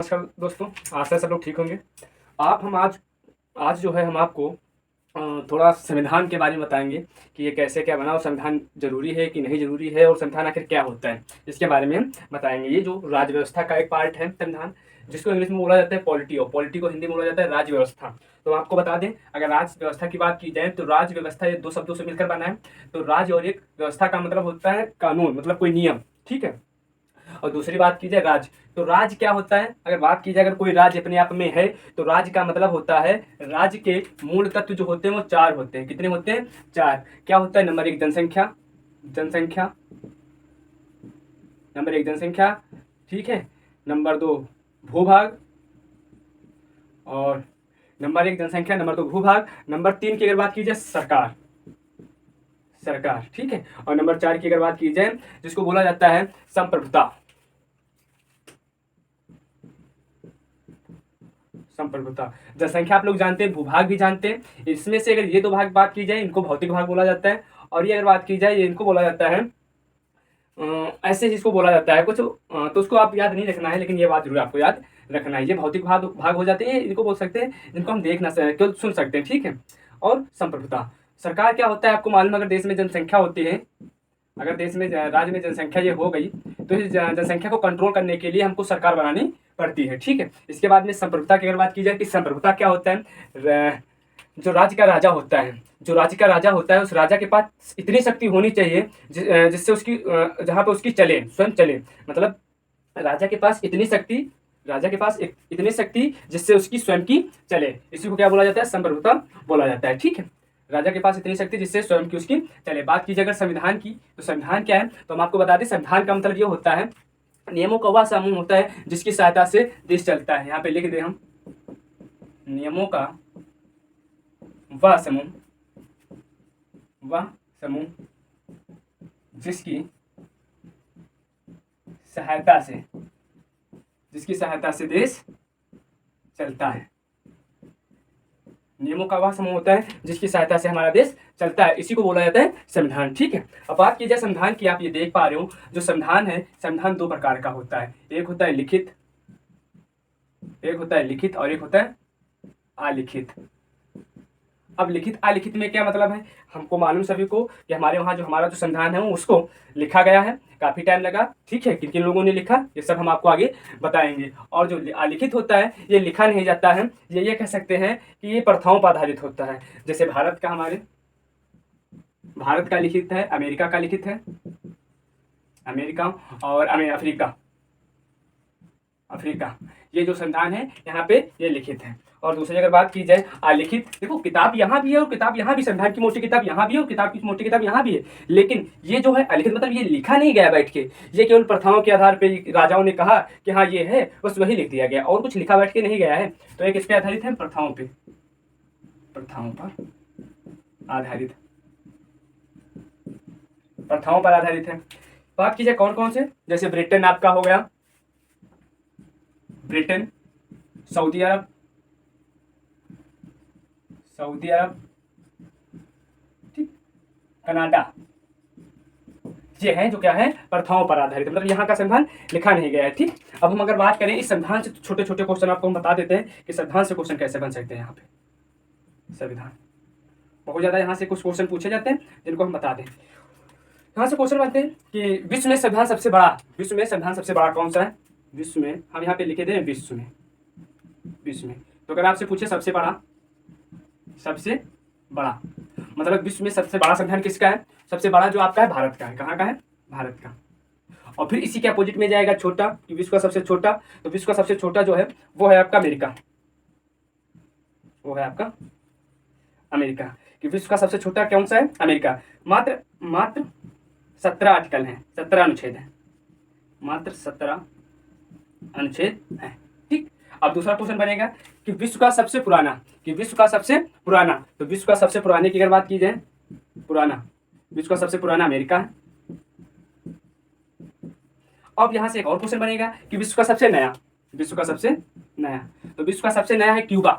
नमस्कार दोस्तों, आशा है सब लोग ठीक होंगे। आप हम आज आज जो है हम आपको थोड़ा संविधान के बारे में बताएंगे कि ये कैसे क्या बना और संविधान ज़रूरी है कि नहीं ज़रूरी है और संविधान आखिर क्या होता है, इसके बारे में हम बताएंगे। ये जो राज्य व्यवस्था का एक पार्ट है संविधान, जिसको इंग्लिश में बोला जाता है पॉलिटी, और पॉलिटी को हिंदी में बोला जाता है राज्य व्यवस्था। तो आपको बता दें, अगर राज्य व्यवस्था की बात की जाए तो राज्य व्यवस्था ये दो शब्दों से मिलकर बना है। तो राज्य और एक व्यवस्था का मतलब होता है कानून, मतलब कोई नियम, ठीक है। और दूसरी बात की जाए राज्य, तो राज्य क्या होता है, अगर बात की जाए अगर कोई राज्य अपने आप में है तो राज्य का मतलब होता है राज्य के मूल तत्व जो होते हैं वो चार होते हैं। कितने होते हैं? चार। क्या होता है? नंबर एक जनसंख्या, जनसंख्या, नंबर एक जनसंख्या, ठीक है। नंबर दो भूभाग, और नंबर एक जनसंख्या, नंबर दो भूभाग, नंबर तीन की अगर बात की जाए सरकार, सरकार, ठीक है। और नंबर चार की अगर बात की जाए जिसको बोला जाता है संप्रभुता, संप्रभुता। जनसंख्या आप लोग जानते हैं, भूभाग भी जानते हैं। इसमें से अगर ये दो भाग बात की जाए इनको भौतिक भाग बोला जाता है, और ये अगर बात की जाए ये इनको बोला जाता है ऐसे जिसको बोला जाता है कुछ तो उसको आप याद नहीं रखना है, लेकिन ये बात जरूर आपको याद रखना है। ये भौतिक भाग भाग हो जाते हैं, इनको बोल सकते हैं जिनको हम देख ना केवल सुन सकते हैं, ठीक है। और संप्रभुता, सरकार क्या होता है आपको मालूम, अगर देश में जनसंख्या होती है, अगर देश में राज्य में जनसंख्या ये हो गई तो इस जनसंख्या को कंट्रोल करने के लिए हमको सरकार बनानी पड़ती है, ठीक है। इसके बाद में संप्रभुता की अगर बात की जाए कि संप्रभुता क्या होता है, जो राज्य का राजा होता है, जो राज्य का राजा होता है उस राजा के पास इतनी शक्ति होनी चाहिए जिससे उसकी जहाँ पे उसकी चले, स्वयं चले, मतलब राजा के पास इतनी शक्ति, राजा के पास इतनी शक्ति जिससे उसकी स्वयं की चले, इसी को क्या बोला जाता है? संप्रभुता बोला जाता है, ठीक है। राजा के पास इतनी शक्ति जिससे स्वयं की उसकी चले। बात कीजिए अगर संविधान की, तो संविधान क्या है तो हम आपको बता दें, संविधान का मतलब ये होता है नियमों का वह समूह होता है जिसकी सहायता से देश चलता है। यहाँ पे लिख दें हम, नियमों का वह समूह, वह समूह जिसकी सहायता से, जिसकी सहायता से देश चलता है। नियमों का वह समूह होता है जिसकी सहायता से हमारा देश चलता है, इसी को बोला जाता है संविधान, ठीक है। अब बात की जाए संविधान की, आप ये देख पा रहे हो जो संविधान है, संविधान दो प्रकार का होता है, एक होता है लिखित, एक होता है लिखित और एक होता है अलिखित। अब लिखित अलिखित में क्या मतलब है, हमको मालूम सभी को कि हमारे वहाँ जो हमारा जो संविधान है उसको लिखा गया है, काफ़ी टाइम लगा, ठीक है। किन किन लोगों ने लिखा ये सब हम आपको आगे बताएंगे। और जो अलिखित होता है ये लिखा नहीं जाता है, ये कह सकते हैं कि ये प्रथाओं पर आधारित होता है। जैसे भारत का, हमारे भारत का लिखित है, अमेरिका का लिखित है, अमेरिका और अफ्रीका, अफ्रीका, ये जो संविधान है यहाँ पे ये लिखित है। और दूसरी अगर बात की जाए अलिखित, देखो किताब यहाँ भी है और किताब यहाँ भी, संविधान की मोटी किताब यहाँ भी है और किताब की मोटी किताब यहाँ भी है, लेकिन ये जो है अलिखित मतलब ये लिखा नहीं गया बैठ के, ये केवल प्रथाओं के आधार पे राजाओं ने कहा कि हाँ ये है, बस वही लिख दिया गया और कुछ लिखा बैठ के नहीं गया है। तो एक इस पे आधारित है, प्रथाओं पे, प्रथाओं पर आधारित, प्रथाओं पर आधारित है। बात की जाए कौन कौन से, जैसे ब्रिटेन आपका हो गया, ब्रिटेन, सऊदी अरब, सऊदी अरब, ठीक, कनाडा, ये है जो क्या है प्रथाओं पर आधारित, मतलब यहाँ का संविधान लिखा नहीं गया है, ठीक। अब हम अगर बात करें इस संविधान से, छोटे छोटे क्वेश्चन आपको हम बता देते हैं कि संविधान से क्वेश्चन कैसे बन सकते हैं। यहाँ पे संविधान बहुत ज्यादा यहाँ से कुछ क्वेश्चन पूछे जाते हैं जिनको हम बता दें। यहाँ से क्वेश्चन बनते हैं कि विश्व में संविधान सबसे बड़ा, विश्व में संविधान सबसे बड़ा कौन सा है? विश्व में हम यहाँ पे लिखे दें विश्व में, विश्व में। तो अगर आपसे पूछे सबसे बड़ा, सबसे बड़ा मतलब विश्व में सबसे बड़ा संविधान किसका है? सबसे बड़ा जो आपका है भारत का है। कहाँ का है? भारत का। और फिर इसी के अपोजिट में जाएगा छोटा, कि विश्व का सबसे छोटा, तो विश्व का सबसे छोटा जो है वो है आपका अमेरिका, वो है आपका अमेरिका। कि विश्व का सबसे छोटा कौन सा है? अमेरिका। मात्र मात्र 17 आर्टिकल हैं, 17 अनुच्छेद हैं, मात्र 17 अनुच्छेद है, ठीक। अब दूसरा क्वेश्चन बनेगा कि विश्व का सबसे पुराना, कि विश्व का सबसे पुराना, तो विश्व का सबसे पुराने की अगर बात की जाए, पुराना, विश्व का सबसे पुराना अमेरिका है। अब यहां से एक और क्वेश्चन बनेगा कि विश्व का सबसे नया, विश्व का सबसे नया, तो विश्व का सबसे नया है क्यूबा,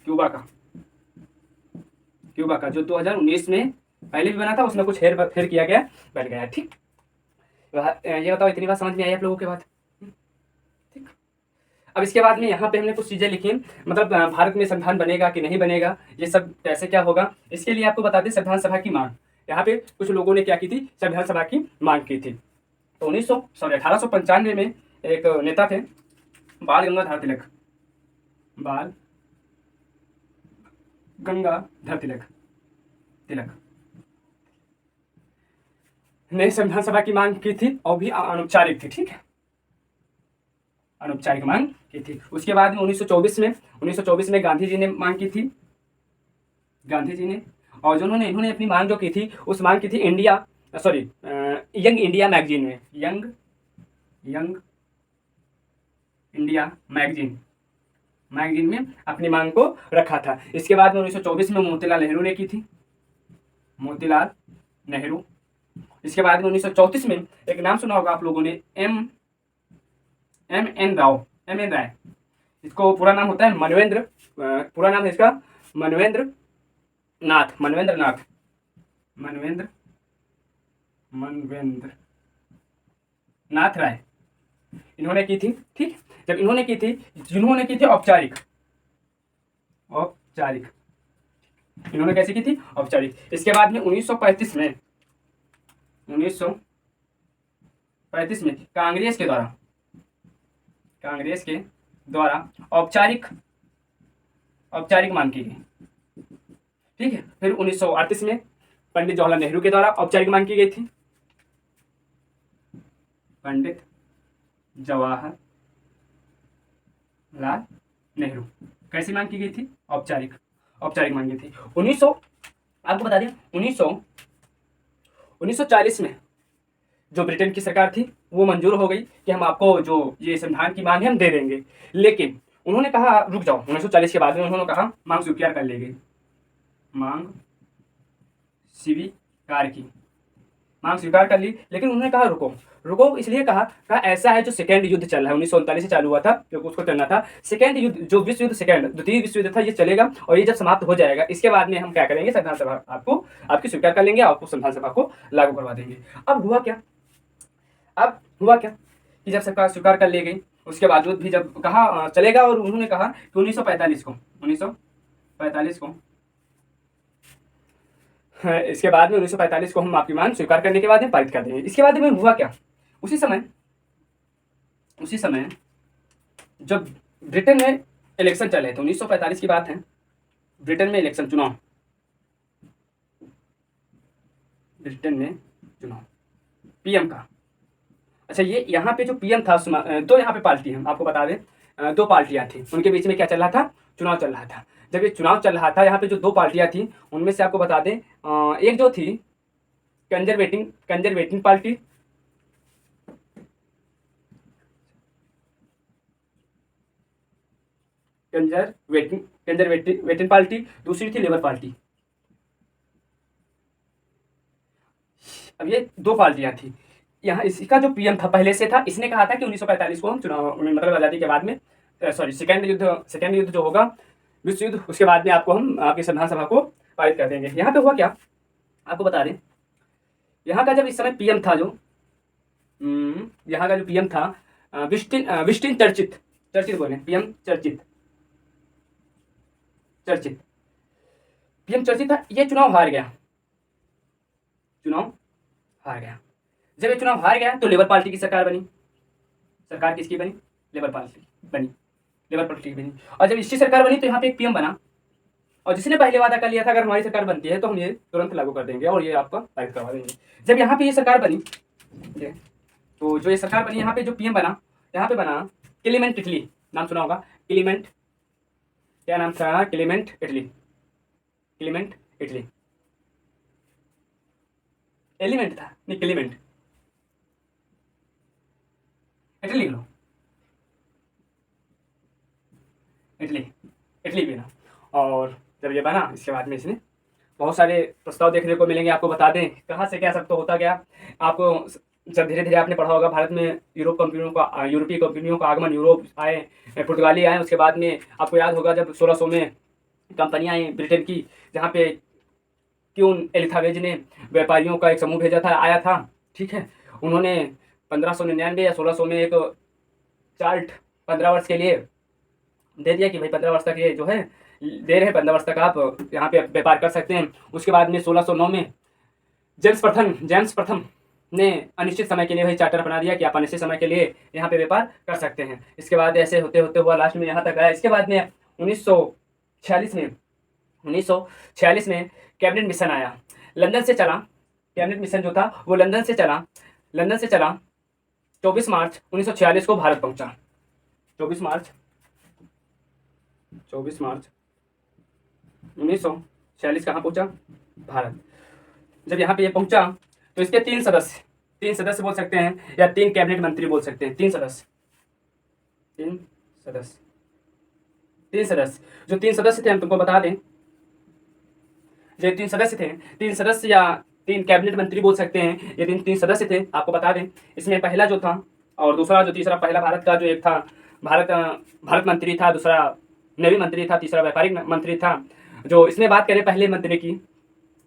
क्यूबा का, क्यूबा का जो 2019 में पहले भी बना था, उसमें कुछ हेर फेर किया गया, बन गया, ठीक। ये बताओ इतनी बात समझ में आई आप लोगों के बात, ठीक। अब इसके बाद में यहाँ पे हमने कुछ चीज़ें लिखी, मतलब भारत में संविधान बनेगा कि नहीं बनेगा, ये सब कैसे क्या होगा, इसके लिए आपको बता दें संविधान सभा की मांग। यहाँ पे कुछ लोगों ने क्या की थी, संविधान सभा की मांग की थी। तो 1895 में एक नेता थे बाल गंगाधर तिलक, बाल गंगाधर तिलक ने संविधान सभा की मांग की थी, और भी अनौपचारिक थी, ठीक है, अनौपचारिक मांग की थी। उसके बाद में 1924 में गांधी जी ने मांग की थी, गांधी जी ने, और जिन्होंने इन्होंने अपनी मांग जो की थी, उस मांग की थी यंग इंडिया मैगजीन में, यंग इंडिया मैगजीन में अपनी मांग को रखा था। इसके बाद में 1924 में मोतीलाल नेहरू ने की थी, मोतीलाल नेहरू। इसके बाद में 1934 में एक नाम सुना होगा आप लोगों ने, एम एन राय। इसको पूरा नाम होता है मनवेंद्र, पूरा नाम है इसका मनवेंद्र नाथ राय। इन्होंने की थी, ठीक। जब इन्होंने की थी, जिन्होंने की थी औपचारिक, इन्होंने कैसे की थी, औपचारिक। इसके बाद में 1935 में कांग्रेस के द्वारा औपचारिक मांग की गई, ठीक है। फिर 1938 में पंडित जवाहरलाल नेहरू के द्वारा औपचारिक मांग की गई थी, पंडित जवाहरलाल नेहरू, कैसी मांग की गई थी, औपचारिक मांग की थी। आपको बता दें 1940 में जो ब्रिटेन की सरकार थी वो मंजूर हो गई कि हम आपको जो ये संविधान की मांग है हम दे देंगे, लेकिन उन्होंने कहा रुक जाओ। 1940 के बाद में उन्होंने कहा मांग स्वीकार कर ली गई, मांग स्वीकार कर ली, लेकिन उन्होंने कहा रुको, इसलिए कहा ऐसा है जो सेकेंड युद्ध चल रहा है, 1939 से चालू हुआ था, जो उसको चलना था सेकेंड युद्ध, जो द्वितीय विश्व युद्ध था, ये चलेगा, और ये जब समाप्त हो जाएगा इसके बाद में हम क्या करेंगे, संविधान सभा आपकी स्वीकार कर लेंगे, आपको संविधान सभा को लागू करवा देंगे। अब हुआ क्या कि जब सरकार स्वीकार कर ली गई, उसके बावजूद भी जब कहा चलेगा, और उन्होंने कहा कि 1945 को इसके बाद में 1945 को हम आपकी मांग स्वीकार करने के बाद में पारित कर देंगे। इसके बाद में हुआ क्या, उसी समय जब ब्रिटेन में इलेक्शन चले थे, 1945 की बात है, ब्रिटेन में इलेक्शन, चुनाव पीएम का। अच्छा, ये यहाँ पे जो पीएम था, दो यहाँ पे पार्टी हैं, आपको बता दें, दो पार्टियां थी, उनके बीच में क्या चल रहा था, चुनाव चल रहा था। जब ये चुनाव चल रहा था, यहाँ पे जो दो पार्टियां थी, उनमें से आपको बता दें, एक जो थी कंजर्वेटिव पार्टी, दूसरी थी लेबर पार्टी। अब ये दो पार्टियां थी। यहाँ इसका जो पीएम था पहले से था, इसने कहा था कि 1945 को हम चुनाव, मतलब आज़ादी के बाद में, सॉरी सेकेंड युद्ध जो होगा, विश्व युद्ध, उसके बाद में हम आपकी संविधान सभा को पारित कर देंगे। यहाँ पे हुआ क्या, आपको बता दें, यहाँ का जब इस समय पीएम था, यहाँ का जो पीएम था, विस्टिन चर्चित बोले, पीएम चर्चित था। ये चुनाव हार गया। जब ये चुनाव हार गया तो लेबर पार्टी की सरकार बनी। सरकार किसकी बनी, लेबर पार्टी की बनी। और जब इसकी सरकार बनी तो यहाँ पे एक पीएम बना, और जिसने पहले वादा कर लिया था अगर हमारी सरकार बनती है तो हम ये तुरंत लागू कर देंगे और ये आपका पारित करवा देंगे। जब यहाँ पे ये सरकार बनी, तो जो ये सरकार बनी, यहाँ पे जो पीएम बना, यहाँ पे बना क्लीमेंट इटली, नाम सुना होगा, क्लीमेंट, क्या नाम था, क्लीमेंट इटली, एलिमेंट था नहीं, क्लीमेंट, इटली लिख लो, इटली भी ना। और जब ये बना, इसके बाद में इसने बहुत सारे प्रस्ताव देखने को मिलेंगे। आपको बता दें कहाँ से क्या सब तो होता गया। आपको जब धीरे धीरे आपने पढ़ा होगा, भारत में यूरोपीय कंपनियों का आगमन, यूरोप आए, पुर्तगाली आए। उसके बाद में आपको याद होगा जब 1600 में कंपनियाँ आई ब्रिटेन की, जहाँ पे क्यून एलिजाबेथ ने व्यापारियों का एक समूह आया था, ठीक है। उन्होंने 1599 या 1600 में एक चार्ट 15 वर्ष के लिए दे दिया कि भाई 15 वर्ष तक ये जो है दे रहे हैं, 15 वर्ष तक आप यहाँ पे व्यापार कर सकते हैं। उसके बाद में 1609 में जेम्स प्रथम ने अनिश्चित समय के लिए भाई चार्टर बना दिया कि आप अनिश्चित समय के लिए यहाँ पे व्यापार कर सकते हैं। इसके बाद ऐसे होते होते हुआ लास्ट में यहाँ तक आया। इसके बाद में 1946 में कैबिनेट मिशन आया, लंदन से चला। कैबिनेट मिशन जो था वो लंदन से चला 24 मार्च 1946 को भारत पहुंचा। 24 मार्च 1946 कहाँ पहुंचा? भारत। जब यहाँ पे ये पहुंचा तो इसके तीन सदस्य बोल सकते हैं या 3 कैबिनेट मंत्री बोल सकते हैं। 3 सदस्य जो 3 सदस्य थे हम तुमको बता दें, जो 3 सदस्य थे, 3 सदस्य या 3 कैबिनेट मंत्री बोल सकते हैं। ये 3 सदस्य थे, आपको बता दें। इसमें पहला जो था और दूसरा जो तीसरा, पहला भारत का जो एक था भारत मंत्री था, दूसरा नेवी मंत्री था, तीसरा व्यापारिक मंत्री था। जो इसमें बात करें पहले मंत्री की,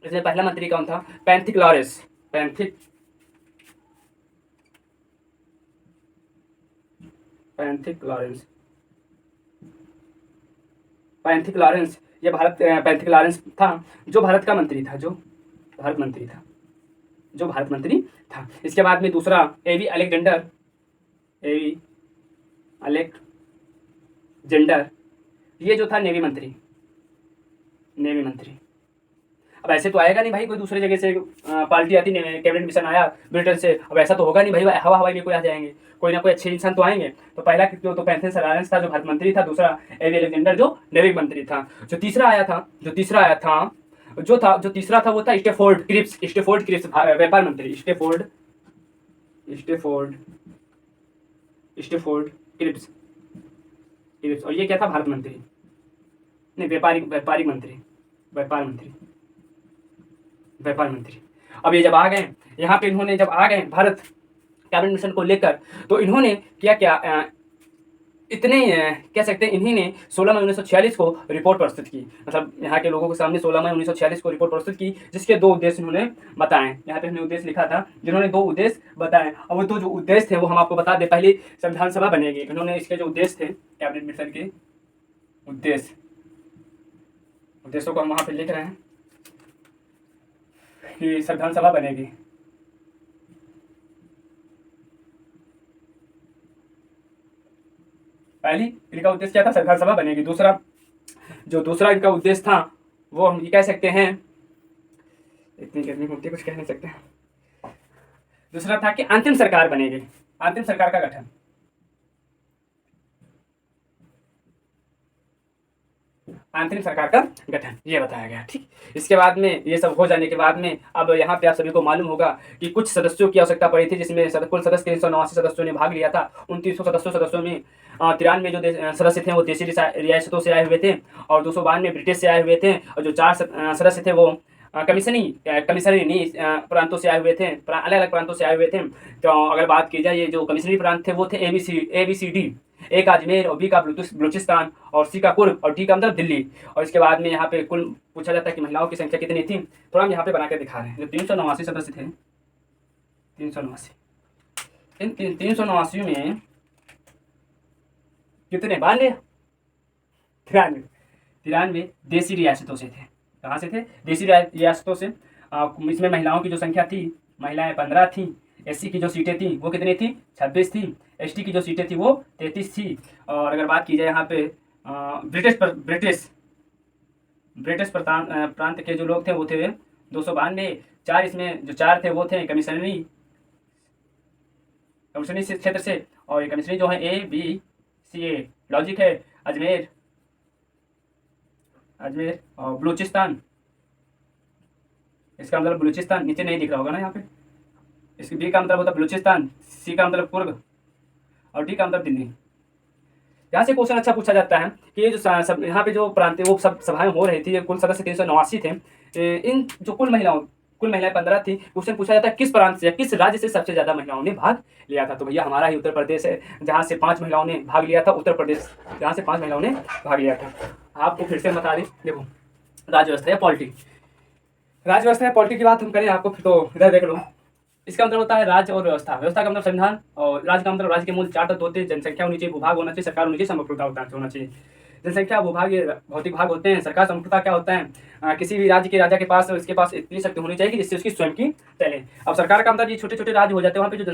इसमें पहला मंत्री कौन था? Pethick Lawrence. ये पैंथिक लॉरेंस था जो भारत का मंत्री था, जो भारत मंत्री था। इसके बाद में दूसरा एवी अलेक्जेंडर, ये जो था नेवी मंत्री। अब ऐसे तो आएगा नहीं भाई, कोई दूसरे जगह से पार्टी आती नहीं, कैबिनेट मिशन आया ब्रिटेन से, अब ऐसा तो होगा नहीं भाई, हवाई में कोई आ जाएंगे, कोई ना कोई अच्छे इंसान तो आएंगे। तो पहला तो पैंथिक लॉरेंस था जो भारत मंत्री था, दूसरा एवी अलेक्जेंडर जो नेवी मंत्री था। जो तीसरा आया था वो था स्टेफोर्ड क्रिप्स व्यापार मंत्री। Stafford Cripps. और ये क्या था? भारत मंत्री, नहीं व्यापार मंत्री। अब ये जब आ गए यहाँ पे, इन्होंने जब आ गए भारत कैबिनेट मिशन को लेकर, तो इन्होंने क्या कह सकते हैं, इन्हीं ने 16 मई 1946 को रिपोर्ट प्रस्तुत की। मतलब यहाँ के लोगों के सामने 16 मई 1946 को रिपोर्ट प्रस्तुत की, जिसके 2 उद्देश्य इन्होंने बताए। यहाँ पे हमने उद्देश्य लिखा था, जिन्होंने 2 उद्देश्य बताए। और वो 2 जो उद्देश्य थे वो हम आपको बता दें। पहले संविधान सभा बनेगी, इन्होंने इसके जो उद्देश्य थे कैबिनेट मिशन के उद्देश्यों को हम वहाँ पर लिख रहे हैं कि संविधान सभा बनेगी। पहली इनका उद्देश्य क्या था? संविधान सभा बनेगी। दूसरा इनका उद्देश्य था वो हम ये कह सकते हैं, इतनी गर्मी होती है कुछ कह नहीं सकते। दूसरा था कि अंतिम सरकार बनेगी, अंतिम सरकार का गठन। ये बताया गया। ठीक, इसके बाद में ये सब हो जाने के बाद में अब यहाँ पे आप सभी को मालूम होगा कि कुछ सदस्यों की आवश्यकता पड़ी थी, जिसमें कुल सदस्य 389 सदस्यों ने भाग लिया था। उन 300 सदस्यों में 93 जो सदस्य थे वो देशी रियासतों से आए हुए थे और 292 ब्रिटिश से आए हुए थे। और जो 4 सदस्य थे वो कमिश्नरी प्रांतों से आए हुए थे, अलग अलग प्रांतों से आए हुए थे। तो अगर बात की जाए, ये जो कमिश्नरी प्रांत थे वो थे ABCD, ए का अजमेर और बी का बलूचिस्तान और सी का कुर्ग और डी का मतलब दिल्ली। और इसके बाद में यहाँ पे कुल पूछा जाता है कि महिलाओं की संख्या कितनी थी, थोड़ा हम यहाँ पे बना के दिखा रहे हैं। जो 389 सदस्य थे, 389, इन 389 में कितने? 93 देशी रियासतों से थे। कहाँ से थे? देशी रियासतों से। इसमें महिलाओं की जो संख्या थी, महिलाएं 15 थी। SC की जो सीटें थी वो कितनी थी? 26 थी। ST की जो सीटें थी वो 33 थी। और अगर बात की जाए यहाँ पे ब्रिटिश प्रांत के जो लोग थे वो थे 292। 4 इसमें जो 4 थे वो थे कमिश्नरी क्षेत्र से। और ये कमिश्नरी जो है ABCA, लॉजिक है अजमेर और बलूचिस्तान। इसका मतलब बलूचिस्तान नीचे नहीं दिख रहा होगा ना यहाँ पे। इसके B का मतलब होता है बलूचिस्तान, C का मतलब कुर्ग और D का मतलब दिल्ली। यहाँ से क्वेश्चन अच्छा पूछा जाता है कि ये जो सब यहाँ पे जो प्रांत वो सब सभाएं हो रही थी, कुल सदस्य 389 थे। इन जो कुल महिलाएं 15 थी। क्वेश्चन पूछा जाता है किस प्रांत से, किस राज्य से सबसे ज्यादा महिलाओं ने भाग लिया था? तो भैया हमारा ही उत्तर प्रदेश है, जहाँ से 5 महिलाओं ने भाग लिया था। उत्तर प्रदेश, जहाँ से 5 महिलाओं ने भाग लिया था। आपको फिर से बता दें, देखो राज्य व्यवस्था या पॉलिटी की बात हम करें आपको, फिर तो इधर देख लो। इसका मतलब होता है राज्य और व्यवस्था। व्यवस्था का मतलब संविधान, और राज्य का मतलब राज्य के मूल 4 तत्व होते हैं। जनसंख्या होनी चाहिए, भूभाग होना चाहिए, सरकार होनी चाहिए, संप्रभुता होना चाहिए। जनसंख्या, भूभाग, ये भौतिक भाग होते हैं। सरकार, संप्रभुता क्या होता है? किसी भी राज्य के राजा के पास इसके पास इतनी शक्ति होनी चाहिए कि जिससे उसकी स्वयं की चले। अब सरकार का मतलब ये छोटे-छोटे राज्य हो जाते हैं, वहाँ पे जो